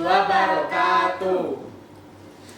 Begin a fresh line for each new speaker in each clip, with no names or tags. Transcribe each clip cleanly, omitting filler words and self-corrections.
wabarakatuh.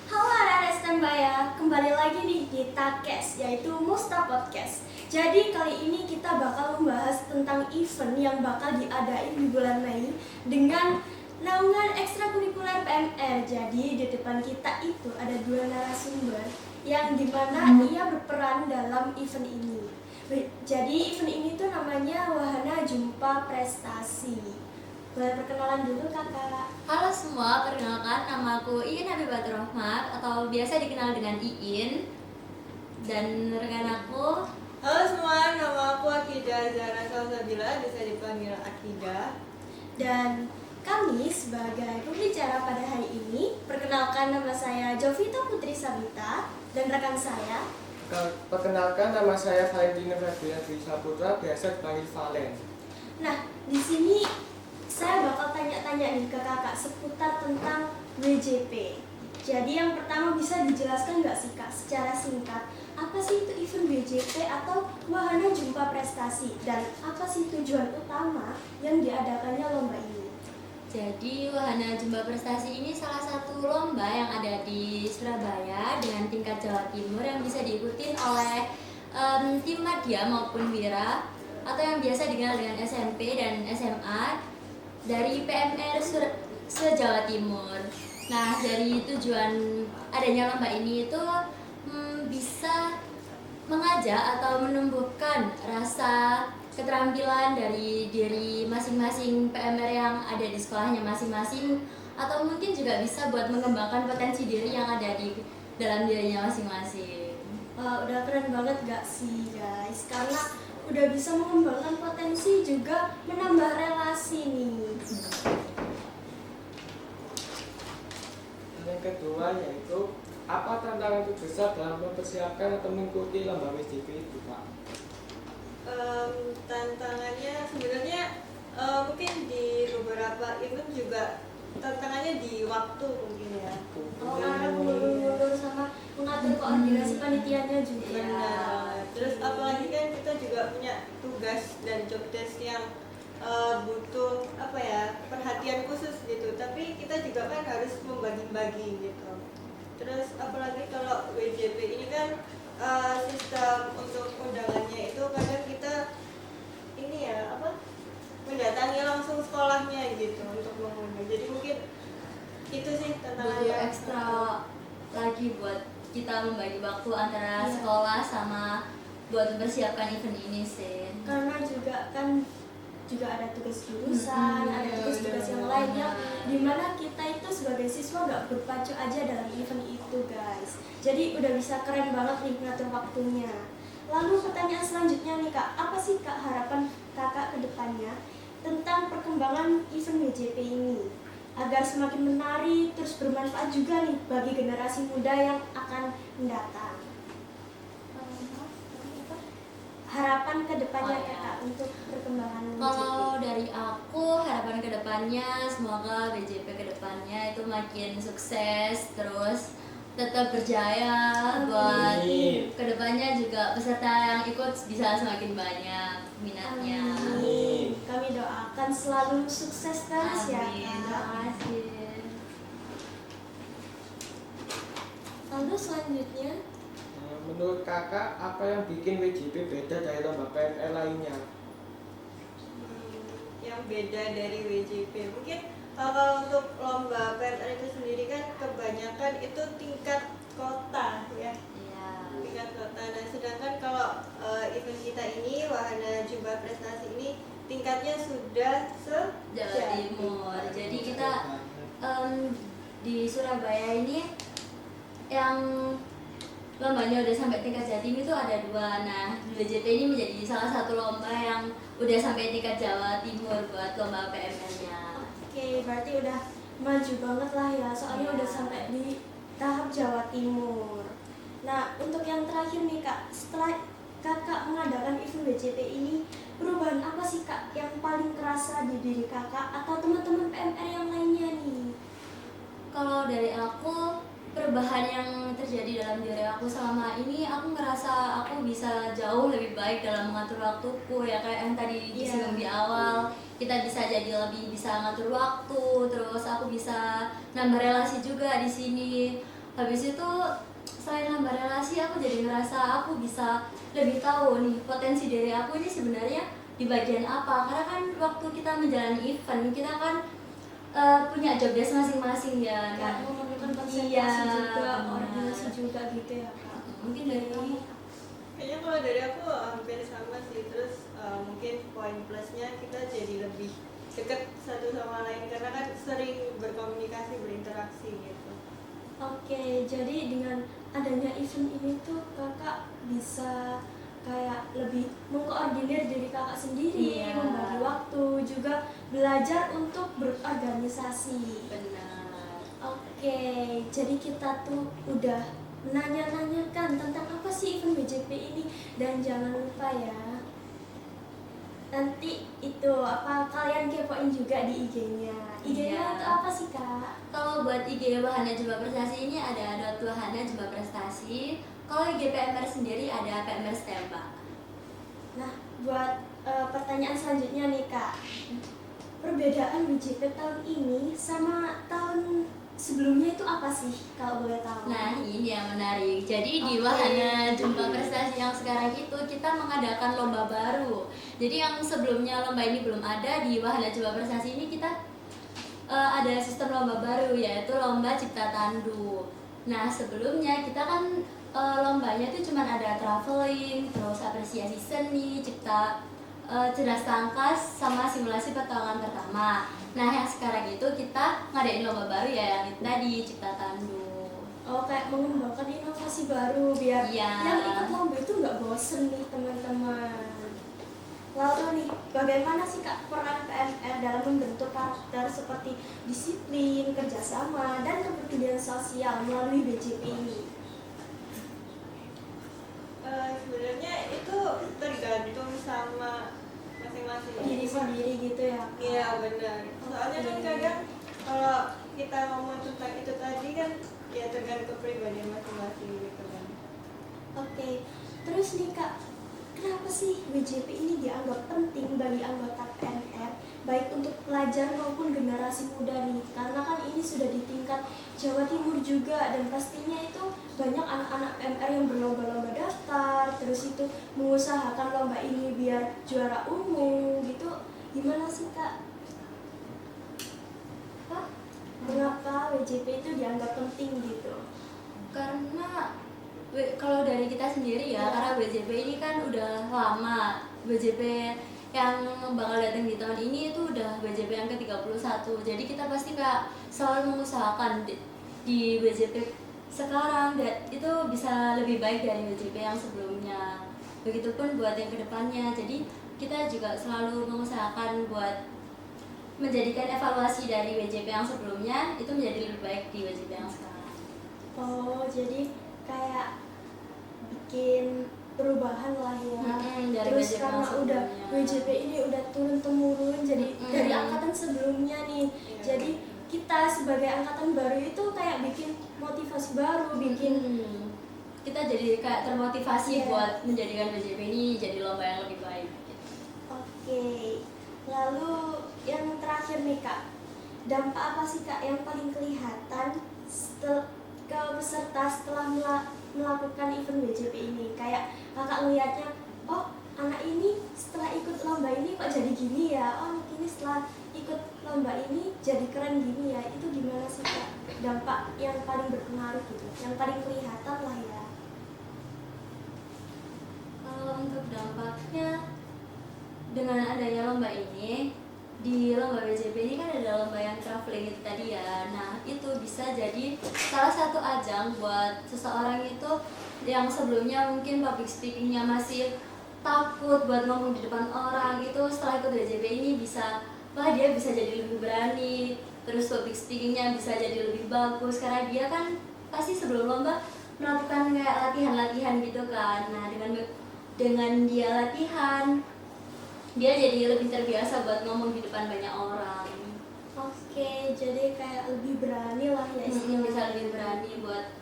Halo anak-anak Stembaya, kembali lagi nih di Takes, yaitu Musta Podcast. Jadi kali ini kita bakal membahas tentang event yang bakal diadain di bulan Mei dengan naungan ekstrakurikuler PMR. Jadi di depan kita itu ada dua narasumber yang dimana ia berperan dalam event ini. Jadi event ini tuh namanya Wahana Jumpa Prestasi. Boleh perkenalan dulu kakak.
Halo semua, perkenalkan nama aku Iin Habibatur Rahmat atau biasa dikenal dengan Iin. Dan rekan aku.
Halo semua, nama aku Akidah Zahra Salsabila, bisa dipanggil Akidah.
Dan kami sebagai pembicara pada hari ini, perkenalkan nama saya Jovita Putri Sabita dan rekan saya.
Perkenalkan nama saya Valentina Fabian Dwi Saputra, biasa dipanggil Valen.
Nah, di sini saya bakal tanya-tanya nih ke kakak seputar tentang WJP. Jadi yang pertama bisa dijelaskan nggak sih kak secara singkat, apa sih itu event WJP atau Wahana Jumpa Prestasi, dan apa sih tujuan utama yang diadakannya lomba ini?
Jadi Wahana Jumpa Prestasi ini salah satu lomba yang ada di Surabaya dengan tingkat Jawa Timur yang bisa diikutin oleh tim Madya maupun Wira atau yang biasa dikenal dengan SMP dan SMA dari PMR se-Jawa Timur. Nah, dari tujuan adanya lomba ini itu bisa mengajak atau menumbuhkan rasa keterampilan dari diri masing-masing PMR yang ada di sekolahnya masing-masing, atau mungkin juga bisa buat mengembangkan potensi diri yang ada di dalam dirinya masing-masing.
Udah keren banget gak sih guys, karena udah bisa mengembangkan potensi juga menambah relasi nih.
Yang kedua yaitu apa tantangan terbesar dalam mempersiapkan atau mengikuti lomba WJP itu, Pak?
Tantangannya sebenarnya mungkin di beberapa event juga tantangannya di waktu mungkin ya.
Karena mundur-mundur sama mengatur koordinasi panitianya juga.
Benar. Terus apalagi kan kita juga punya tugas dan job desk yang butuh perhatian khusus gitu. Tapi kita juga kan harus membagi-bagi gitu. Terus apalagi kalau WJP ini kan sistem untuk undangannya itu kadang kita mendatangi langsung sekolahnya gitu untuk mengundang. Jadi mungkin itu sih tantangannya.
Butuh ekstra lagi buat kita membagi waktu antara sekolah sama buat mempersiapkan event ini sih.
Karena juga ada tugas jurusan, ada tugas-tugas yang lainnya, dimana kita itu sebagai siswa gak berpacu aja dalam event itu guys. Jadi udah bisa keren banget nih ngatur waktunya. Lalu pertanyaan selanjutnya nih kak, apa sih kak harapan kakak ke depannya tentang perkembangan event WJP ini agar semakin menarik terus bermanfaat juga nih bagi generasi muda yang akan mendatang? Harapan ke depannya kakak untuk perkembangan WJP.
Kalau dari aku, harapan ke depannya semoga WJP ke depannya itu makin sukses, terus tetap berjaya. Buat kedepannya juga peserta yang ikut bisa semakin banyak minatnya.
Amin. Kami doakan selalu sukses terus ya
Amin. Terima
kak.
kasih.
Lalu selanjutnya,
Menurut kakak, apa yang bikin WJP beda dari lomba PMR lainnya?
Yang beda dari WJP mungkin kalau untuk lomba PMR itu sendiri kan kebanyakan itu tingkat kota ya.
Iya.
Tingkat kota. Nah sedangkan kalau event kita ini Wahana Jumpa Prestasi ini tingkatnya sudah
Jawa Timur. Jadi kita di Surabaya ini yang lombanya udah sampai tingkat Jatim itu ada 2. Nah, WJP ini menjadi salah satu lomba yang udah sampai tingkat Jawa Timur buat lomba PMR-nya.
oke, berarti udah maju banget lah ya, soalnya udah sampai di tahap Jawa Timur. Nah, untuk yang terakhir nih kak, setelah kakak mengadakan event WJP ini, perubahan apa sih kak yang paling terasa di diri kakak atau teman-teman PMR yang lainnya nih?
Kalau dari aku, perubahan yang terjadi dalam diri aku selama ini, aku ngerasa aku bisa jauh lebih baik dalam mengatur waktuku ya, kayak yang tadi disinggung di awal, kita bisa jadi lebih bisa ngatur waktu, terus aku bisa nambah relasi juga di sini. Habis itu selain nambah relasi, aku jadi ngerasa aku bisa lebih tahu nih potensi diri aku ini sebenarnya di bagian apa, karena kan waktu kita menjalani event kita kan punya job desk masing-masing ya.
Kayak memerlukan konsentrasi
Iya,
juga,
benar.
koordinasi juga gitu ya Kak.
Mungkin dari kamu.
Kayaknya kalau dari aku hampir sama sih. Terus mungkin poin plusnya kita jadi lebih dekat satu sama lain karena kan sering berkomunikasi, berinteraksi gitu.
Oke, jadi dengan adanya event ini tuh kakak bisa kayak lebih mengkoordinir diri kakak sendiri,
Iya.
membagi waktu, juga belajar untuk berorganisasi.
Benar.
Oke, jadi kita tuh udah menanya-nanyakan tentang apa sih event BJP ini, dan jangan lupa ya, nanti itu apa kalian kepoin juga di IG-nya. IG-nya
Iya.
itu apa sih Kak?
Kalau buat IG Wahana Jember Prestasi ini ada Wahana Jember Prestasi. Kalau IG PMR sendiri ada PMR Stemba.
Nah, buat pertanyaan selanjutnya nih Kak, perbedaan BJP tahun ini sama tahun sebelumnya itu apa sih kalau boleh tahu?
Nah, ini yang menarik. Jadi di
Oke.
Wahana Jember Prestasi yang sekarang itu kita mengadakan lomba baru. Jadi yang sebelumnya lomba ini belum ada, di Wahana Jember Prestasi ini kita ada sistem lomba baru, yaitu lomba cipta tandu. Nah, sebelumnya kita kan lombanya itu cuma ada traveling, terus apresiasi seni, cipta cerdas tangkas, sama simulasi petualangan pertama. Nah, yang sekarang itu kita ngadain lomba baru ya, yang itu tadi cipta tandu.
Oh, kayak mengembangkan inovasi baru biar
Iya.
yang ikut lomba itu nggak bosen nih teman-teman. Lalu nih, bagaimana sih Kak peran PMR dalam membentuk karakter seperti disiplin, kerjasama, dan kepedulian sosial melalui BJP ini?
Sebenarnya itu tergantung sama masing-masing
Diri sendiri gitu ya Kak?
Iya benar. Soalnya kan
Oke.
kadang kalau kita ngomong tentang itu tadi kan ya tergantung kepribadian masing-masing gitu kan.
Oke, terus nih Kak, kenapa sih BJP ini dianggap penting bagi anggota PMR, baik untuk pelajar maupun generasi muda nih? Karena kan ini sudah di tingkat Jawa Timur juga, dan pastinya itu banyak anak-anak PMR yang berlomba-lomba daftar, terus itu mengusahakan lomba ini biar juara umum gitu. Gimana sih Kak? Mengapa WJP itu dianggap penting gitu?
Karena kalau dari kita sendiri ya,
Ya.
karena BJP ini kan udah lama. BJP yang bakal datang di tahun ini itu udah BJP yang ke-31. Jadi kita pasti Kak selalu mengusahakan di BJP sekarang dan itu bisa lebih baik dari BJP yang sebelumnya. Begitupun buat yang kedepannya. Jadi kita juga selalu mengusahakan buat menjadikan evaluasi dari WJP yang sebelumnya itu menjadi lebih baik di WJP yang sekarang.
Oh, jadi kayak bikin perubahan lah ya.
Dari
Terus
WJP
karena
yang
udah
sebelumnya.
WJP ini udah turun temurun, jadi dari
Mm-mm.
angkatan sebelumnya nih.
Iya.
Jadi kita sebagai angkatan baru itu kayak bikin motivasi baru, bikin
Kita jadi kayak termotivasi
Iya.
buat menjadikan WJP ini jadi lomba yang lebih baik.
Oke. Lalu yang terakhir nih Kak, dampak apa sih Kak yang paling kelihatan ke peserta setelah melakukan event WJP ini? Kayak kakak ngelihatnya, oh anak ini setelah ikut lomba ini kok jadi gini ya, oh anak ini setelah ikut lomba ini jadi keren gini ya. Itu gimana sih Kak dampak yang paling berpengaruh gitu, yang paling kelihatan lah ya?
Kalau untuk dampaknya, dengan adanya lomba ini, di lomba WJP ini kan ada lomba yang traveling itu tadi ya. Nah, itu bisa jadi salah satu ajang buat seseorang itu yang sebelumnya mungkin public speakingnya masih takut buat ngomong di depan orang, itu setelah ikut WJP ini bisa, wah dia bisa jadi lebih berani, terus public speakingnya bisa jadi lebih bagus karena dia kan pasti sebelum lomba melakukan kayak latihan-latihan gitu kan. Nah, dengan dia latihan, dia jadi lebih terbiasa buat ngomong di depan banyak orang.
Oke, jadi kayak lebih berani lah ya istilahnya.
Bisa lebih berani buat buat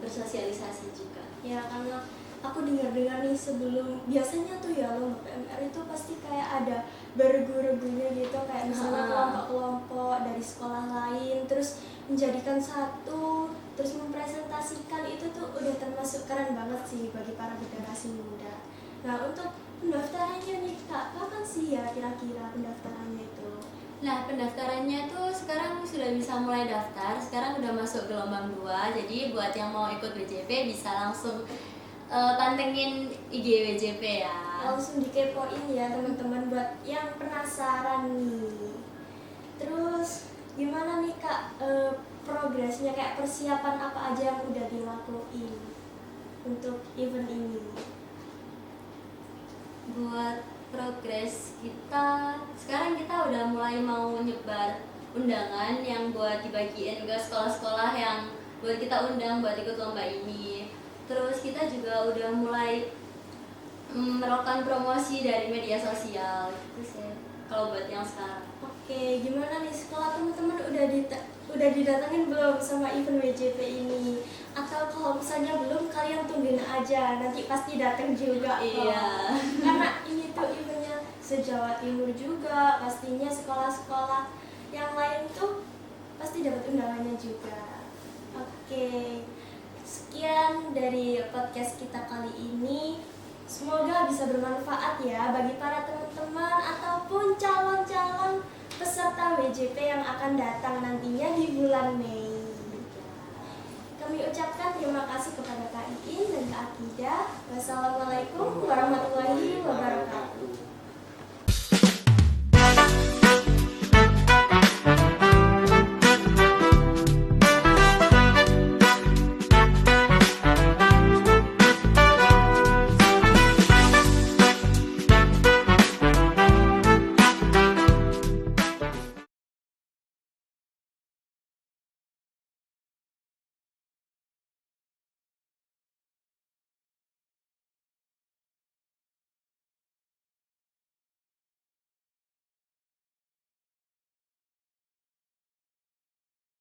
bersosialisasi juga.
Ya karena aku dengar-dengar nih sebelum biasanya tuh ya lomba PMR itu pasti kayak ada bergu-regunya gitu, kayak misalnya kelompok-kelompok dari sekolah lain terus menjadikan satu terus mempresentasikan, itu tuh udah termasuk keren banget sih bagi para generasi muda. Nah untuk pendaftarannya nih Kak, kapan sih ya kira-kira pendaftarannya itu?
Nah, pendaftarannya tuh sekarang sudah bisa mulai daftar. Sekarang udah masuk gelombang 2. Jadi buat yang mau ikut WJP bisa langsung pantengin IG WJP ya.
Langsung dikepoin ya teman-teman buat yang penasaran nih. Terus gimana nih Kak progresnya, kayak persiapan apa aja yang udah dilakuin untuk event ini?
Buat progres kita, sekarang kita udah mulai mau nyebar undangan yang buat dibagiin ke sekolah-sekolah yang buat kita undang buat ikut lomba ini. Terus kita juga udah mulai melakukan promosi dari media sosial gitu sih kalau buat yang sekarang.
Oke, gimana nih sekolah teman-teman udah didatengin belum sama event WJP ini? Atau kalau misalnya belum, kalian tungguin aja, nanti pasti datang juga kok.
Iya.
Karena ini tuh eventnya se-Jawa Timur juga, pastinya sekolah-sekolah yang lain tuh pasti dapat undangannya juga. Oke, sekian dari podcast kita kali ini. Semoga bisa bermanfaat ya bagi para teman-teman ataupun calon-calon peserta WJP yang akan datang nantinya di bulan Mei. Kami ucapkan terima kasih kepada Kak Iin dan Kak Akidah. Wassalamualaikum warahmatullahi wabarakatuh.